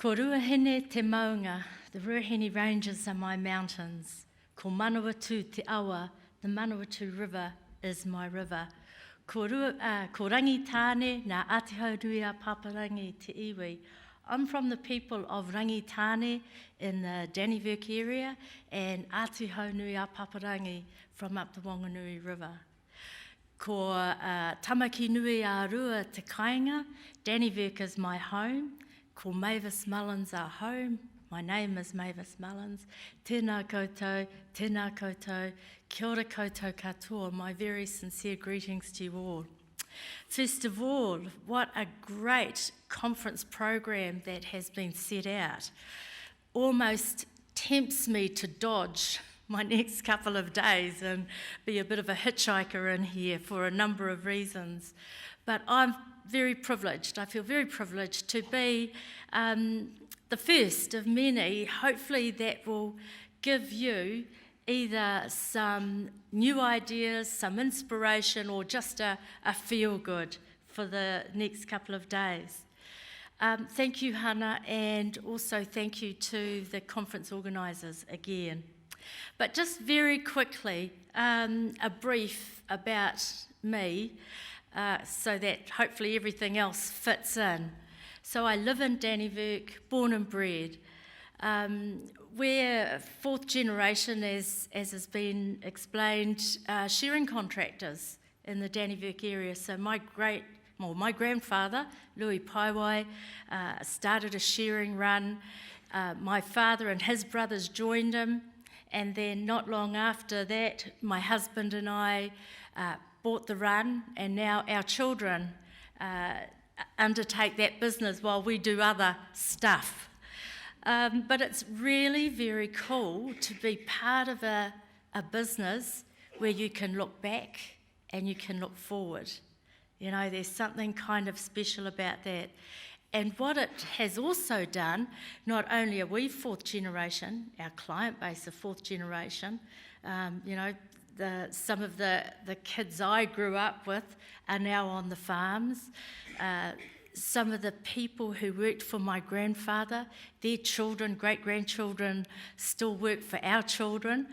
Ko Ruahine te maunga, the Ruahine Ranges are my mountains. Ko Manawatu te awa, the Manawatu River is my river. Ko Rangitāne, nā Ātiho Nui a Paparangi te iwi. I'm from the people of Rangitāne in the Dannevirke area and Ātiho Nui a Paparangi from up the Wanganui River. Ko Tamaki Nui a Rua te Kāinga, Dannevirke is my home. Ko Mavis Mullins our home. My name is Mavis Mullins. Tēnā koutou, tēnā koutou, kia ora koutou katoa. My very sincere greetings to you all. First of all, what a great conference program that has been set out. Almost tempts me to dodge my next couple of days and be a bit of a hitchhiker in here for a number of reasons. But I'm very privileged. I feel very privileged to be the first of many, hopefully that will give you either some new ideas, some inspiration, or just a feel-good for the next couple of days. Thank you, Hannah, and also thank you to the conference organisers again. But just very quickly, a brief about me, so that hopefully everything else fits in. So I live in Dannevirke, born and bred. We're fourth generation, as has been explained, shearing contractors in the Dannevirke area. So my grandfather, Louis Paiwai, started a shearing run. My father and his brothers joined him, and then not long after that, my husband and I bought the run, and now our children undertake that business while we do other stuff. But it's really very cool to be part of a business where you can look back and you can look forward. You know, there's something kind of special about that. And what it has also done, not only are we fourth generation, our client base are fourth generation, some of the kids I grew up with are now on the farms. Some of the people who worked for my grandfather, their children, great-grandchildren, still work for our children.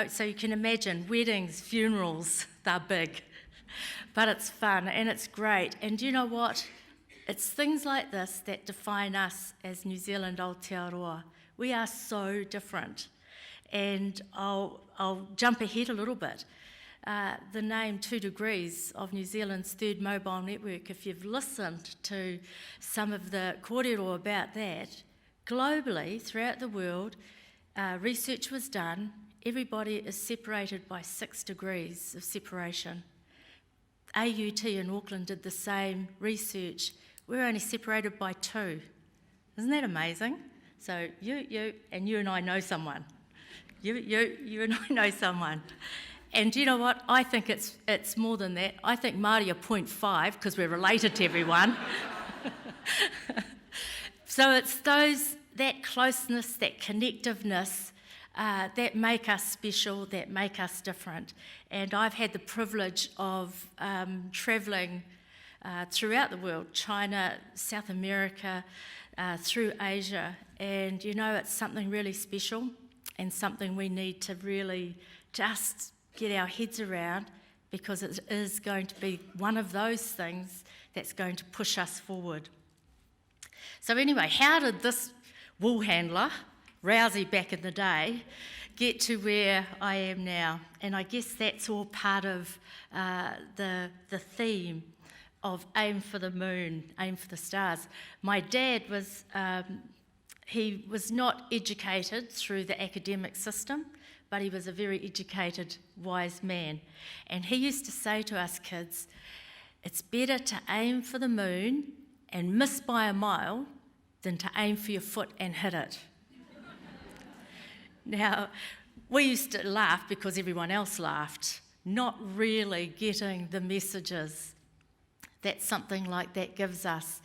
So you can imagine weddings, funerals, they're big. But it's fun and it's great. And you know what? It's things like this that define us as New Zealand Aotearoa. We are so different. And I'll jump ahead a little bit. The name 2 Degrees of New Zealand's third mobile network, if you've listened to some of the kōrero about that, globally, throughout the world, research was done. Everybody is separated by 6 degrees of separation. AUT in Auckland did the same research. We're only separated by 2. Isn't that amazing? So you and I know someone. You and I know someone. And you know what? I think it's more than that. I think Māori are 0.5 because we're related to everyone. So it's that closeness, that connectiveness that make us special, that make us different. And I've had the privilege of travelling throughout the world, China, South America, through Asia. And you know, it's something really special and something we need to really just get our heads around, because it is going to be one of those things that's going to push us forward. So anyway, how did this wool handler, Rousey back in the day, get to where I am now? And I guess that's all part of the theme of aim for the moon, aim for the stars. My dad was, he was not educated through the academic system, but he was a very educated, wise man. And he used to say to us kids, it's better to aim for the moon and miss by a mile than to aim for your foot and hit it. Now, we used to laugh because everyone else laughed, not really getting the messages that something like that gives us.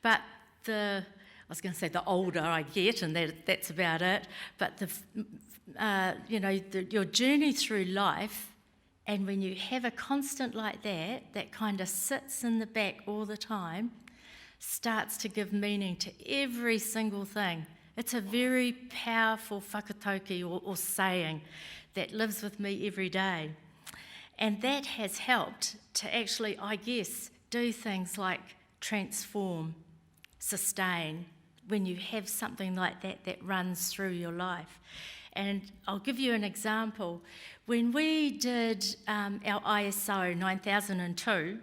But I was going to say the older I get, and that's about it, but your journey through life, and when you have a constant like that kind of sits in the back all the time, starts to give meaning to every single thing. It's a very powerful whakatauki or saying that lives with me every day. And that has helped to actually, I guess, do things like transform, sustain, when you have something like that that runs through your life. And I'll give you an example. When we did our ISO 9002,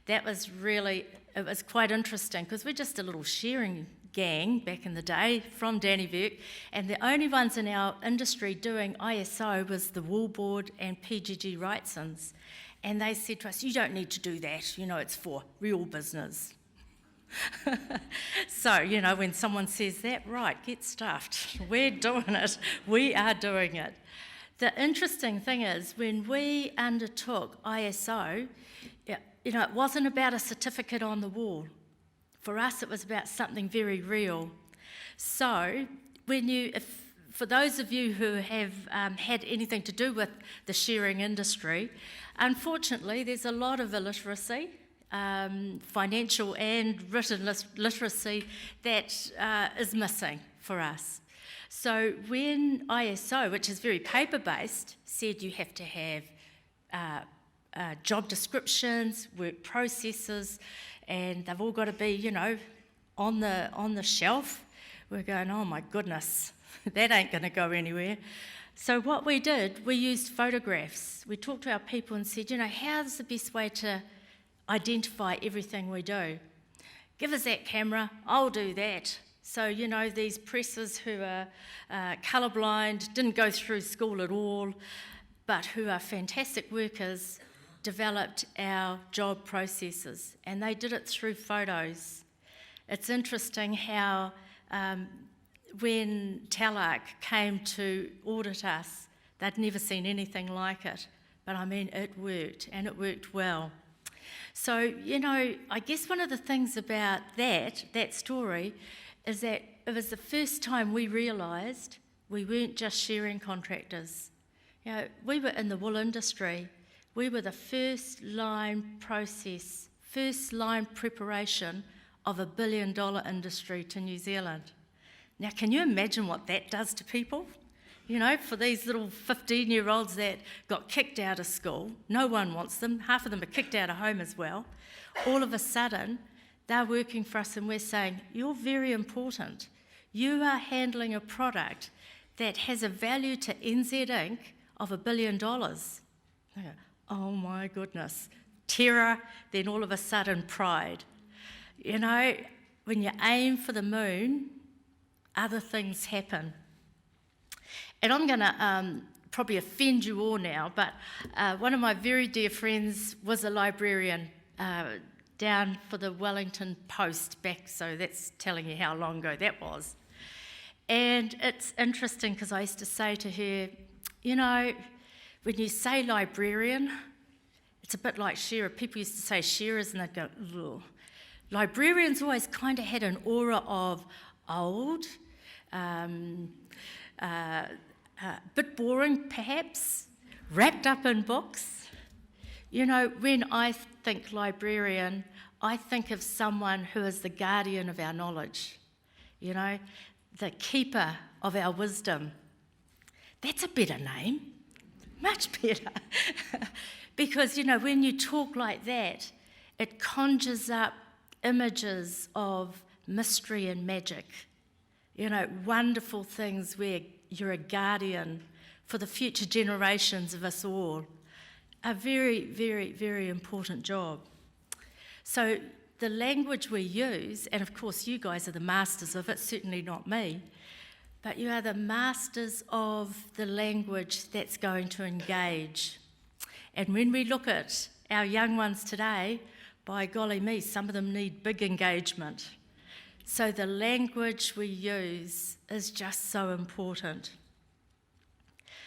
it was quite interesting because we're just a little sharing gang back in the day from Dannevirke, and the only ones in our industry doing ISO was the Wool Board and PGG Wrightsons. And they said to us, you don't need to do that, it's for real business. So, when someone says that, right, get stuffed. We're doing it. We are doing it. The interesting thing is, when we undertook ISO, it wasn't about a certificate on the wall. For us, it was about something very real. So, for those of you who have had anything to do with the shearing industry, unfortunately, there's a lot of illiteracy, financial and written literacy, that is missing for us. So when ISO, which is very paper-based, said you have to have job descriptions, work processes, and they've all got to be, on the shelf, we're going, oh my goodness, that ain't going to go anywhere. So what we did, we used photographs. We talked to our people and said, how's the best way to identify everything we do? Give us that camera, I'll do that. So, these pressers who are colourblind, didn't go through school at all, but who are fantastic workers, developed our job processes, and they did it through photos. It's interesting how when Talark came to audit us, they'd never seen anything like it. But it worked, and it worked well. So, I guess one of the things about that story is that it was the first time we realised we weren't just shearing contractors. We were in the wool industry. We were the first line preparation of $1 billion industry to New Zealand. Now, can you imagine what that does to people? For these little 15-year-olds that got kicked out of school, no one wants them, half of them are kicked out of home as well. All of a sudden, they're working for us and we're saying, you're very important. You are handling a product that has a value to NZ Inc. of $1 billion. They go, oh my goodness. Terror, then all of a sudden pride. When you aim for the moon, other things happen. And I'm going to probably offend you all now, but one of my very dear friends was a librarian down for the Wellington Post back, so that's telling you how long ago that was. And it's interesting because I used to say to her, when you say librarian, it's a bit like shearer. People used to say shearers and they'd go, ugh. Librarians always kind of had an aura of old, bit boring perhaps, wrapped up in books. When I think librarian, I think of someone who is the guardian of our knowledge, the keeper of our wisdom. That's a better name, much better. Because, when you talk like that, it conjures up images of mystery and magic, wonderful things where you're a guardian for the future generations of us all. A very, very, very important job. So the language we use, and of course you guys are the masters of it, certainly not me, but you are the masters of the language that's going to engage. And when we look at our young ones today, by golly me, some of them need big engagement. So the language we use is just so important.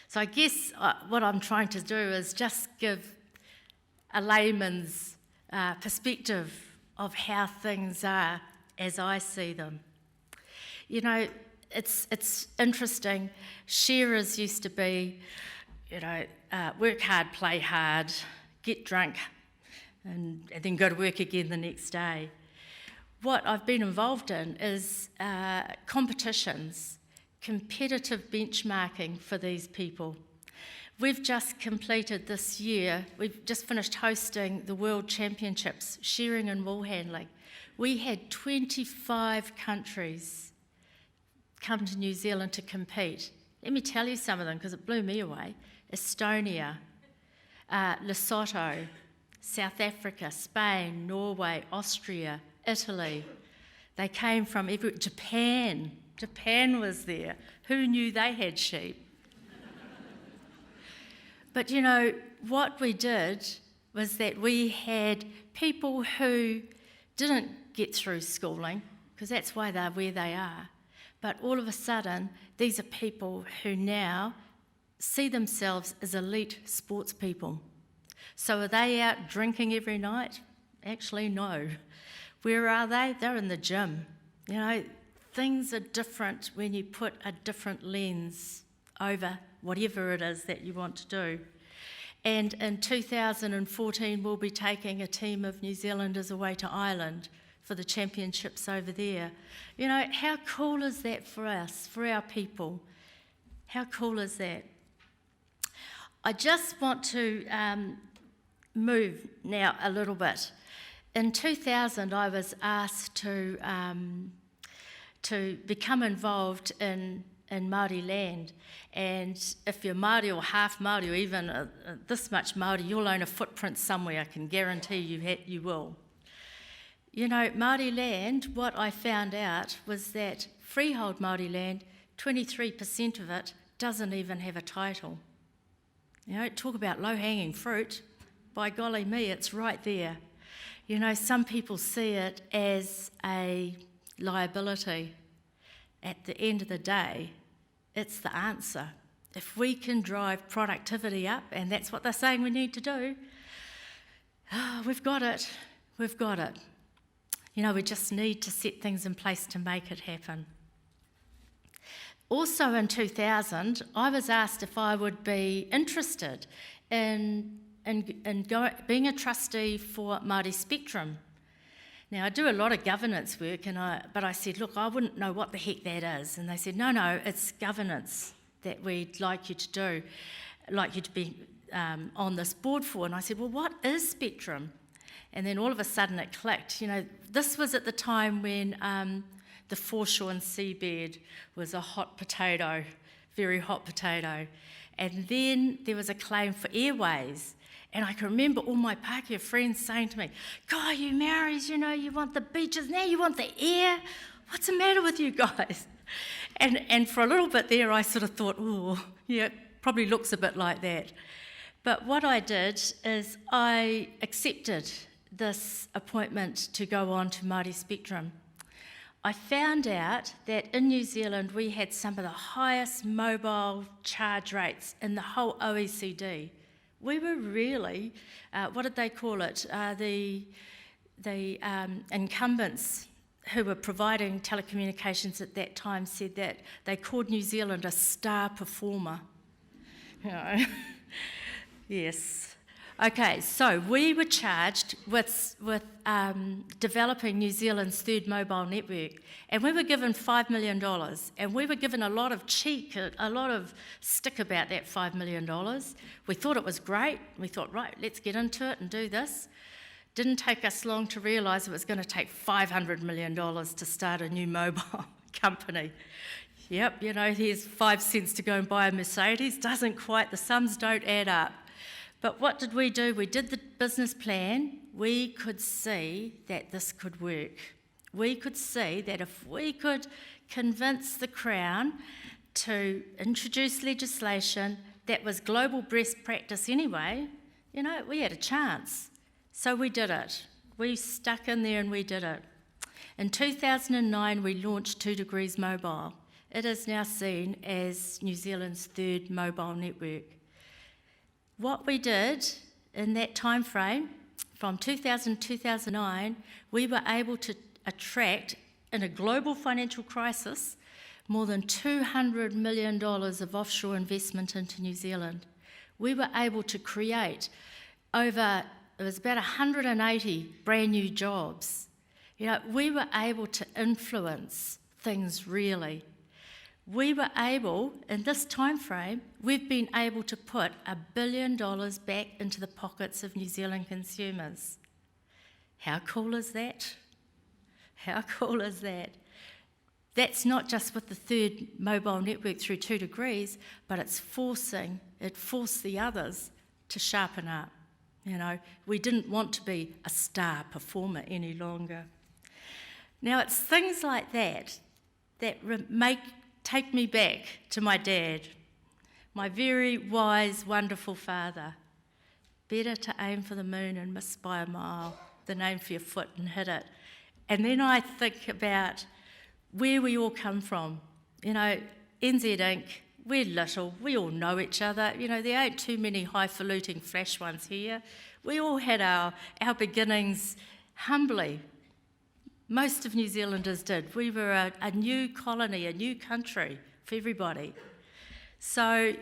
So I guess what I'm trying to do is just give a layman's perspective of how things are as I see them. It's interesting. Shearers used to be, work hard, play hard, get drunk, and then go to work again the next day. what I've been involved in is competitions, competitive benchmarking for these people. We've just completed this year, we've just finished hosting the World Championships, shearing and wool handling. We had 25 countries come to New Zealand to compete. Let me tell you some of them, because it blew me away. Estonia, Lesotho, South Africa, Spain, Norway, Austria, Italy. They came from Japan. Japan was there. Who knew they had sheep? But you know, what we did was that we had people who didn't get through schooling, because that's why they're where they are. But all of a sudden, these are people who now see themselves as elite sports people. So are they out drinking every night? Actually, no. Where are they? They're in the gym. You know, things are different when you put a different lens over whatever it is that you want to do. And in 2014, we'll be taking a team of New Zealanders away to Ireland for the championships over there. You know, how cool is that for us, for our people? How cool is that? I just want to move now a little bit. In 2000, I was asked to become involved in Māori land. And if you're Māori or half Māori or even this much Māori, you'll own a footprint somewhere, I can guarantee you will. You know, Māori land, what I found out was that freehold Māori land, 23% of it doesn't even have a title. You know, talk about low-hanging fruit. By golly me, it's right there. You know, some people see it as a liability. At the end of the day, it's the answer. If we can drive productivity up, and that's what they're saying we need to do, we've got it. We've got it. You know, we just need to set things in place to make it happen. Also in 2000, I was asked if I would be interested in being a trustee for Māori Spectrum. Now, I do a lot of governance work, but I said, look, I wouldn't know what the heck that is. And they said, no, it's governance that we'd like you to do, like you to be on this board for. And I said, well, what is Spectrum? And then all of a sudden it clicked. You know, this was at the time when the foreshore and seabed was a hot potato, very hot potato. And then there was a claim for airways. And I can remember all my Pākehā friends saying to me, God, you Maoris, you know, you want the beaches, now you want the air. What's the matter with you guys? And for a little bit there, I sort of thought, oh, yeah, it probably looks a bit like that. But what I did is I accepted this appointment to go on to Māori Spectrum. I found out that in New Zealand we had some of the highest mobile charge rates in the whole OECD. We were really, what did they call it? The incumbents who were providing telecommunications at that time said that they called New Zealand a star performer. You know. Yes. Okay, so we were charged with developing New Zealand's third mobile network, and we were given $5 million, and we were given a lot of cheek, a lot of stick about that $5 million. We thought it was great. We thought, right, let's get into it and do this. Didn't take us long to realise it was going to take $500 million to start a new mobile company. Yep, you know, here's 5 cents to go and buy a Mercedes. Doesn't quite, the sums don't add up. But what did we do? We did the business plan. We could see that this could work. We could see that if we could convince the Crown to introduce legislation that was global best practice anyway, you know, we had a chance. So we did it. We stuck in there and we did it. In 2009, we launched 2 Degrees Mobile. It is now seen as New Zealand's third mobile network. What we did in that time frame, from 2000 to 2009, we were able to attract, in a global financial crisis, more than $200 million of offshore investment into New Zealand. We were able to create it was about 180 brand new jobs. You know, we were able to influence things really. We were able, in this time frame, we've been able to put $1 billion back into the pockets of New Zealand consumers. How cool is that? How cool is that? That's not just with the third mobile network through 2 degrees, but it forced the others to sharpen up. You know, we didn't want to be a star performer any longer. Now, it's things like that take me back to my dad, my very wise, wonderful father. Better to aim for the moon and miss by a mile than aim for your foot and hit it. And then I think about where we all come from. You know, NZ Inc., we're little, we all know each other. You know, there ain't too many highfalutin flash ones here. We all had our beginnings humbly. Most of New Zealanders did. We were a new colony, a new country for everybody. So,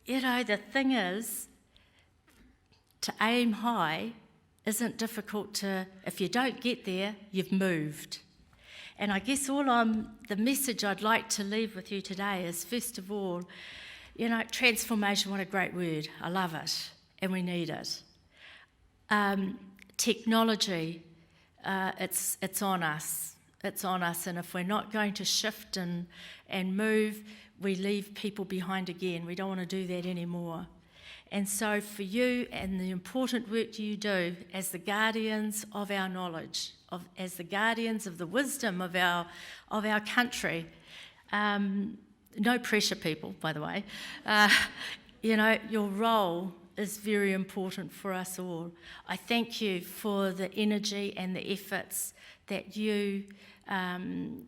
you know, the thing is, to aim high isn't difficult if you don't get there, you've moved. And I guess the message I'd like to leave with you today is, first of all, you know, transformation, what a great word. I love it, and we need it. Technology, it's on us. It's on us, and if we're not going to shift and move, we leave people behind again. We don't want to do that anymore. And so for you and the important work you do as the guardians of our knowledge, as the guardians of the wisdom of our country, no pressure, people, by the way, you know, your role is very important for us all. I thank you for the energy and the efforts that you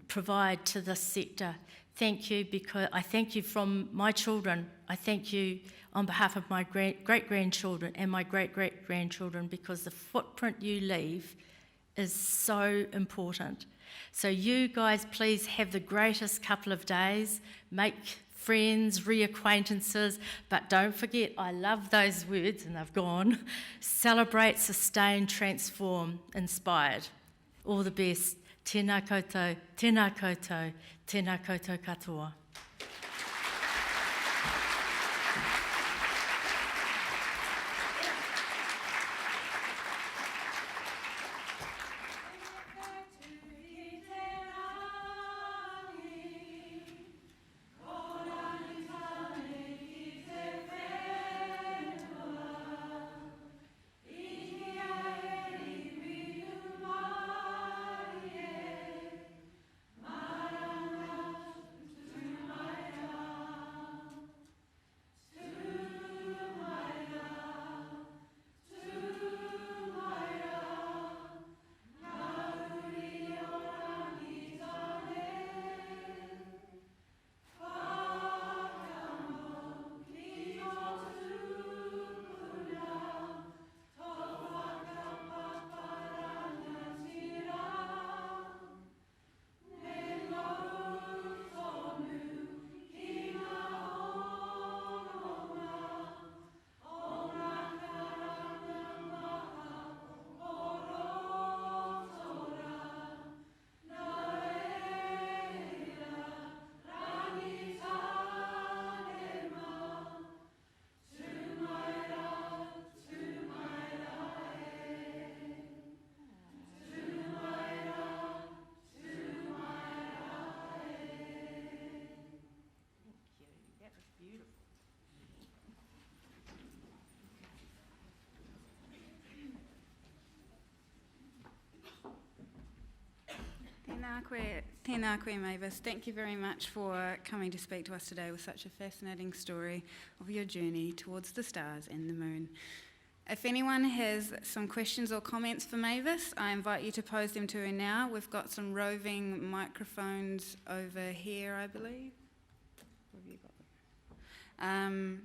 provide to this sector. Thank you, because I thank you from my children. I thank you on behalf of my great-grandchildren and my great-great-grandchildren, because the footprint you leave is so important. So you guys, please have the greatest couple of days. Make friends, reacquaintances, but don't forget, I love those words and they've gone. Celebrate, sustain, transform, inspired. All the best. Tēnā koutou, tēnā koutou, tēnā koutou katoa. Tēnā koe, Mavis. Thank you very much for coming to speak to us today with such a fascinating story of your journey towards the stars and the moon. If anyone has some questions or comments for Mavis, I invite you to pose them to her now. We've got some roving microphones over here, I believe. Where have you got them?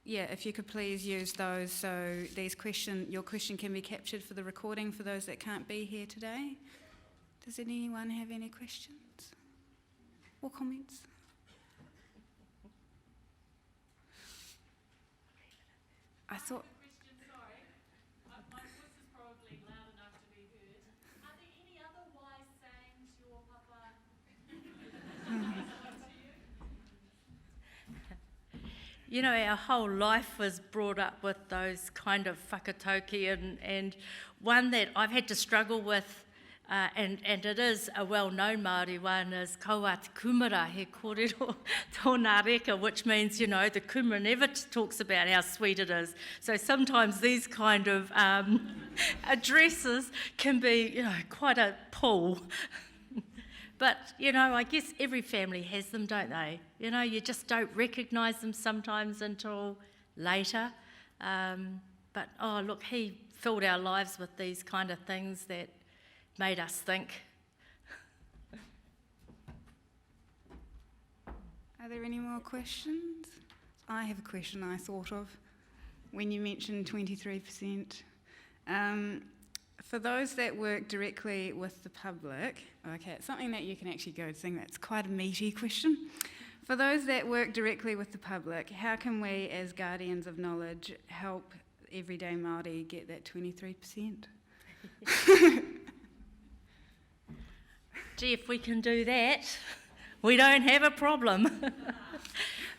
Yeah, if you could please use those so your question can be captured for the recording for those that can't be here today. Does anyone have any questions or comments? I thought... Sorry. My voice is probably loud enough to be heard. Are there any our whole life was brought up with those kind of whakatauki, and one that I've had to struggle with, and it is a well-known Māori one, is kaua te kumara he kōrero tōna reka, which means, the kumara never talks about how sweet it is. So sometimes these kind of addresses can be, quite a pull. But, I guess every family has them, don't they? You just don't recognise them sometimes until later. But, look, he filled our lives with these kind of things that made us think. Are there any more questions? I have a question I thought of when you mentioned 23%. For those that work directly with the public, okay, it's something that you can actually go to think that's quite a meaty question. For those that work directly with the public, how can we as guardians of knowledge help everyday Māori get that 23%? Gee, if we can do that, we don't have a problem.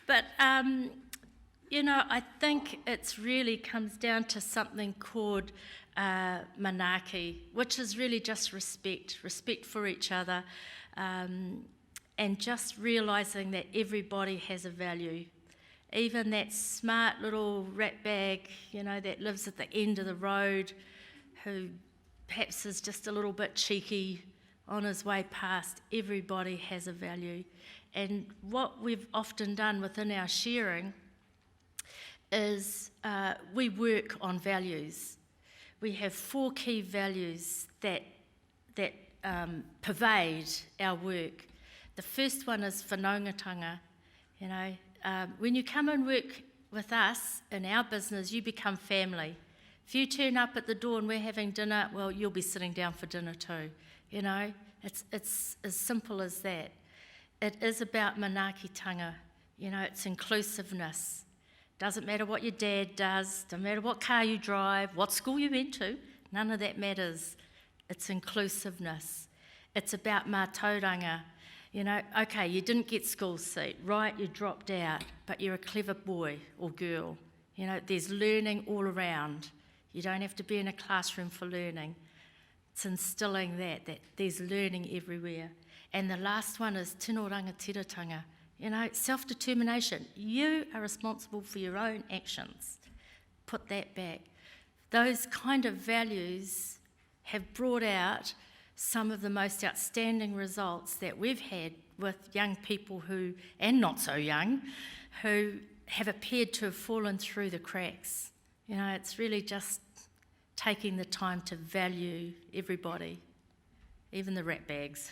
But, I think it really comes down to something called manaaki, which is really just respect for each other, and just realising that everybody has a value. Even that smart little ratbag, that lives at the end of the road, who perhaps is just a little bit cheeky on his way past, everybody has a value. And what we've often done within our sharing is we work on values. We have 4 key values that pervade our work. The first one is whanaungatanga. When you come and work with us in our business, you become family. If you turn up at the door and we're having dinner, well, you'll be sitting down for dinner too. It's as simple as that. It is about manaakitanga. It's inclusiveness. Doesn't matter what your dad does, doesn't matter what car you drive, what school you went to, none of that matters. It's inclusiveness. It's about mātauranga. Okay, you didn't get school seat, right, you dropped out, but you're a clever boy or girl. There's learning all around. You don't have to be in a classroom for learning. It's instilling that there's learning everywhere. And the last one is tino rangatiratanga. Self-determination. You are responsible for your own actions. Put that back. Those kind of values have brought out some of the most outstanding results that we've had with young people who, and not so young, who have appeared to have fallen through the cracks. It's really just taking the time to value everybody, even the rat bags.